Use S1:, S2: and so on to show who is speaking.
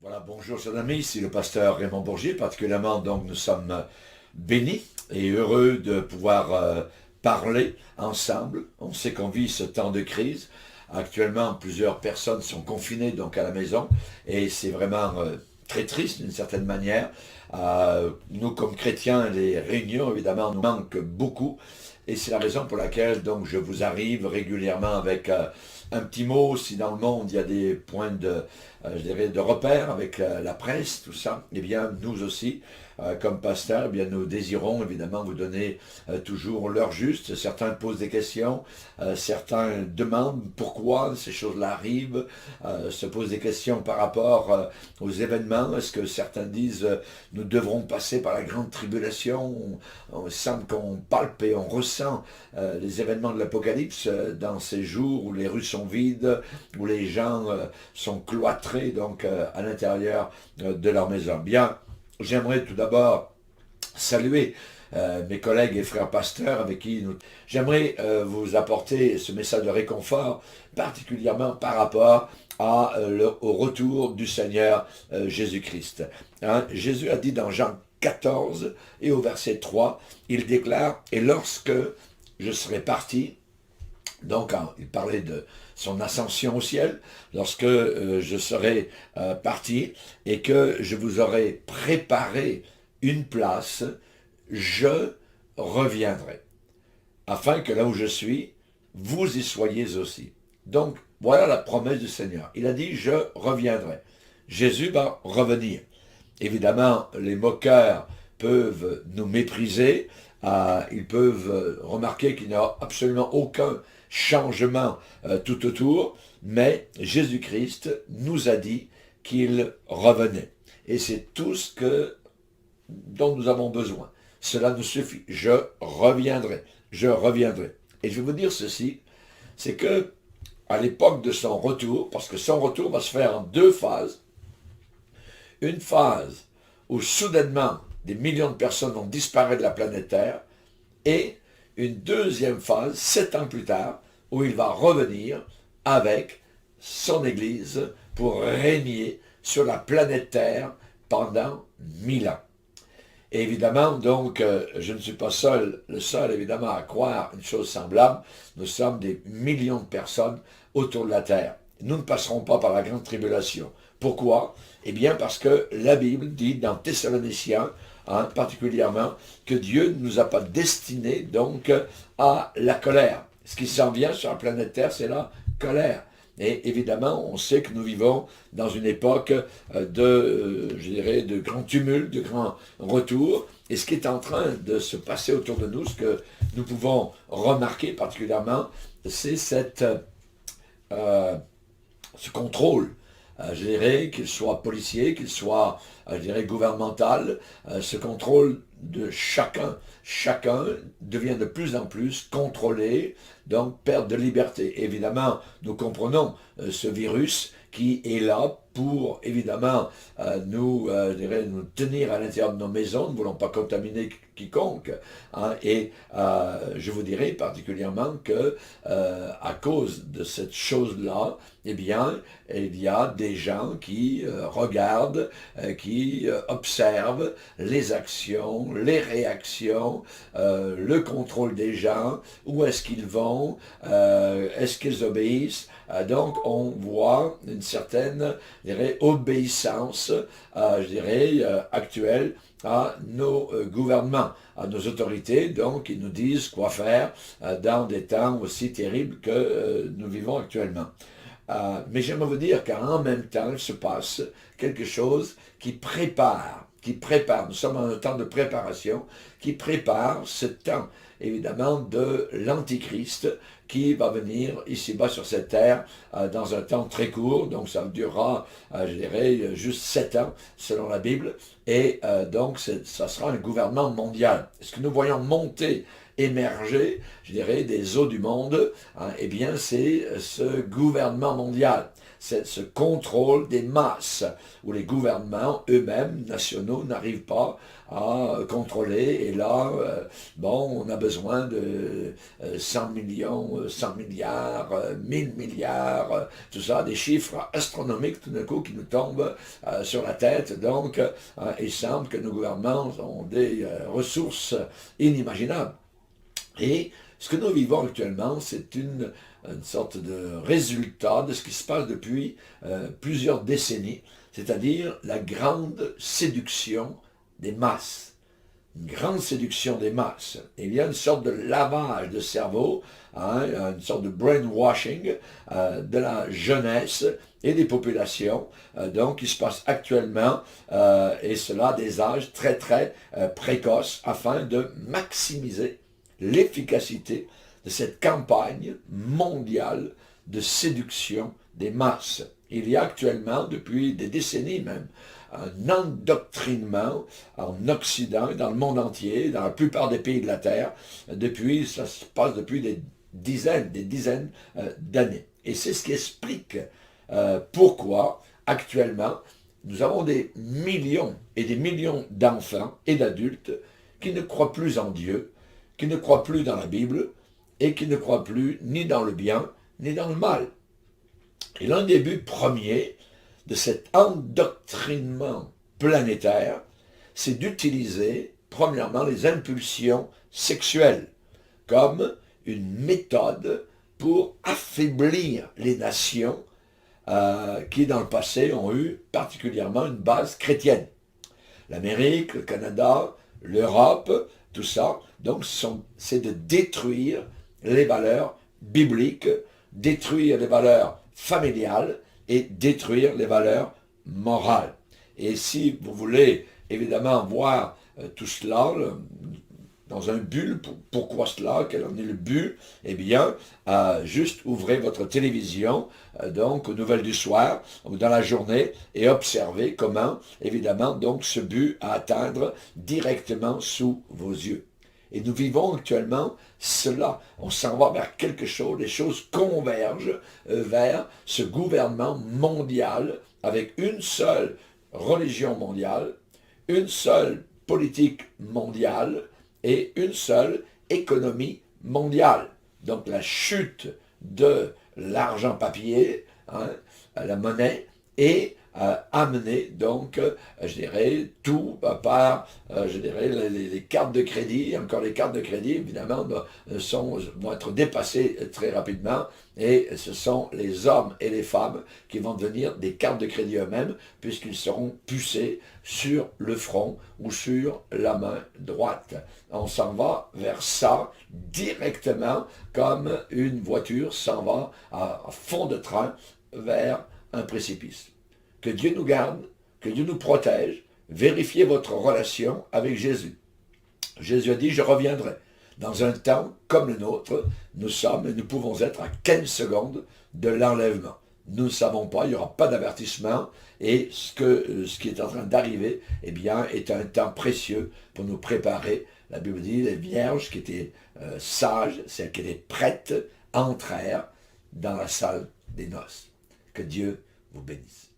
S1: Voilà, bonjour chers amis, ici le pasteur Raymond Bourgier. Particulièrement, donc nous sommes bénis et heureux de pouvoir parler ensemble. On sait qu'on vit ce temps de crise. Actuellement, plusieurs personnes sont confinées donc à la maison et c'est vraiment très triste d'une certaine manière. Nous, comme chrétiens, les réunions, évidemment, nous manquent beaucoup et c'est la raison pour laquelle donc je vous arrive régulièrement avec un petit mot. Si dans le monde il y a des points je dirais, de repère avec la presse, tout ça, eh bien, nous aussi, comme pasteurs, eh bien, nous désirons évidemment vous donner toujours l'heure juste. Certains posent des questions, certains demandent pourquoi ces choses-là arrivent, se posent des questions par rapport aux événements. Est-ce que certains disent nous devrons passer par la grande tribulation? On semble qu'on palpe et on ressent les événements de l'Apocalypse dans ces jours où les rues sont vides, où les gens sont cloîtrés donc à l'intérieur de leur maison. Bien, j'aimerais tout d'abord saluer mes collègues et frères pasteurs avec qui j'aimerais vous apporter ce message de réconfort, particulièrement par rapport au retour du Seigneur Jésus-Christ. Hein, Jésus a dit dans Jean 14 et au verset 3, il déclare, et lorsque je serai parti, donc il parlait de son ascension au ciel, lorsque je serai parti et que je vous aurai préparé une place, je reviendrai, afin que là où je suis, vous y soyez aussi. Donc, voilà la promesse du Seigneur. Il a dit, je reviendrai. Jésus va revenir. Évidemment, les moqueurs peuvent nous mépriser, ils peuvent remarquer qu'il n'y a absolument aucun changement tout autour, mais Jésus-Christ nous a dit qu'il revenait. Et c'est tout ce dont nous avons besoin. Cela nous suffit. Je reviendrai. Je reviendrai. Et je vais vous dire ceci, c'est que à l'époque de son retour, parce que son retour va se faire en deux phases, une phase où soudainement des millions de personnes vont disparaître de la planète Terre, et une deuxième phase, 7 ans plus tard, où il va revenir avec son Église pour régner sur la planète Terre pendant 1000 ans. Et évidemment, donc, je ne suis pas le seul évidemment à croire une chose semblable. Nous sommes des millions de personnes autour de la Terre. Nous ne passerons pas par la grande tribulation. Pourquoi? Eh bien, parce que la Bible dit dans Thessaloniciens, particulièrement, que Dieu ne nous a pas destinés donc à la colère. Ce qui s'en vient sur la planète Terre, c'est la colère. Et évidemment, on sait que nous vivons dans une époque je dirais, de grand tumulte, de grand retour. Et ce qui est en train de se passer autour de nous, ce que nous pouvons remarquer particulièrement, c'est ce contrôle. Je dirais qu'il soit policier, qu'il soit, je dirais, gouvernemental, ce contrôle de chacun. Chacun devient de plus en plus contrôlé, donc perte de liberté. Évidemment, nous comprenons ce virus qui est là pour, évidemment, je dirais, nous tenir à l'intérieur de nos maisons. Nous ne voulons pas contaminer quiconque. Et je vous dirais particulièrement que, à cause de cette chose-là, eh bien, il y a des gens qui regardent, qui observent les actions, les réactions, le contrôle des gens, où est-ce qu'ils vont, est-ce qu'ils obéissent. Donc, on voit une certaine, je dirais, obéissance, je dirais, actuelle à nos gouvernements, à nos autorités. Donc, ils nous disent quoi faire dans des temps aussi terribles que nous vivons actuellement. Mais j'aimerais vous dire qu'en même temps, il se passe quelque chose qui prépare, nous sommes en un temps de préparation, qui prépare ce temps, évidemment, de l'Antichrist, qui va venir ici-bas sur cette terre dans un temps très court, donc ça durera, je dirais, juste 7 ans, selon la Bible, et donc ça sera un gouvernement mondial. Est-ce que nous voyons monter, émerger, je dirais, des eaux du monde, eh bien, c'est ce gouvernement mondial. c'est ce contrôle des masses, où les gouvernements eux-mêmes, nationaux, n'arrivent pas à contrôler. Et là, bon, on a besoin de 100 millions, 100 milliards, 1000 milliards, tout ça, des chiffres astronomiques tout d'un coup qui nous tombent sur la tête. Donc, il semble que nos gouvernements ont des ressources inimaginables. Et ce que nous vivons actuellement, c'est une sorte de résultat de ce qui se passe depuis plusieurs décennies, c'est-à-dire la grande séduction des masses. Une grande séduction des masses. Il y a une sorte de lavage de cerveau, une sorte de brainwashing de la jeunesse et des populations, donc qui se passe actuellement, et cela à des âges très très précoces, afin de maximiser l'efficacité de cette campagne mondiale de séduction des masses. Il y a actuellement, depuis des décennies même, un endoctrinement en Occident, dans le monde entier, dans la plupart des pays de la Terre, ça se passe depuis des dizaines d'années. Et c'est ce qui explique pourquoi, actuellement, nous avons des millions et des millions d'enfants et d'adultes qui ne croient plus en Dieu, qui ne croient plus dans la Bible, et qui ne croient plus ni dans le bien, ni dans le mal. Et l'un des buts premiers de cet endoctrinement planétaire, c'est d'utiliser, premièrement, les impulsions sexuelles comme une méthode pour affaiblir les nations qui, dans le passé, ont eu particulièrement une base chrétienne. L'Amérique, le Canada, l'Europe, tout ça, donc c'est de détruire les valeurs bibliques, détruire les valeurs familiales et détruire les valeurs morales. Et si vous voulez évidemment voir tout cela dans un but, pourquoi cela, quel en est le but, eh bien, juste ouvrez votre télévision, donc aux nouvelles du soir, ou dans la journée, et observez comment, évidemment, donc ce but à atteindre directement sous vos yeux. Et nous vivons actuellement cela. On s'en va vers quelque chose, les choses convergent vers ce gouvernement mondial avec une seule religion mondiale, une seule politique mondiale et une seule économie mondiale. Donc la chute de l'argent papier, la monnaie, et amener donc, je dirais, tout par, je dirais, les cartes de crédit. Encore les cartes de crédit, évidemment, vont être dépassées très rapidement, et ce sont les hommes et les femmes qui vont devenir des cartes de crédit eux-mêmes, puisqu'ils seront pucés sur le front ou sur la main droite. On s'en va vers ça directement, comme une voiture s'en va à fond de train vers un précipice. Que Dieu nous garde, que Dieu nous protège. Vérifiez votre relation avec Jésus. Jésus a dit, je reviendrai. Dans un temps comme le nôtre, nous pouvons être à 15 secondes de l'enlèvement. Nous ne savons pas, il n'y aura pas d'avertissement, et ce qui est en train d'arriver, eh bien, est un temps précieux pour nous préparer. La Bible dit, les vierges qui étaient sages, celles qui étaient prêtes, entrèrent dans la salle des noces. Que Dieu vous bénisse.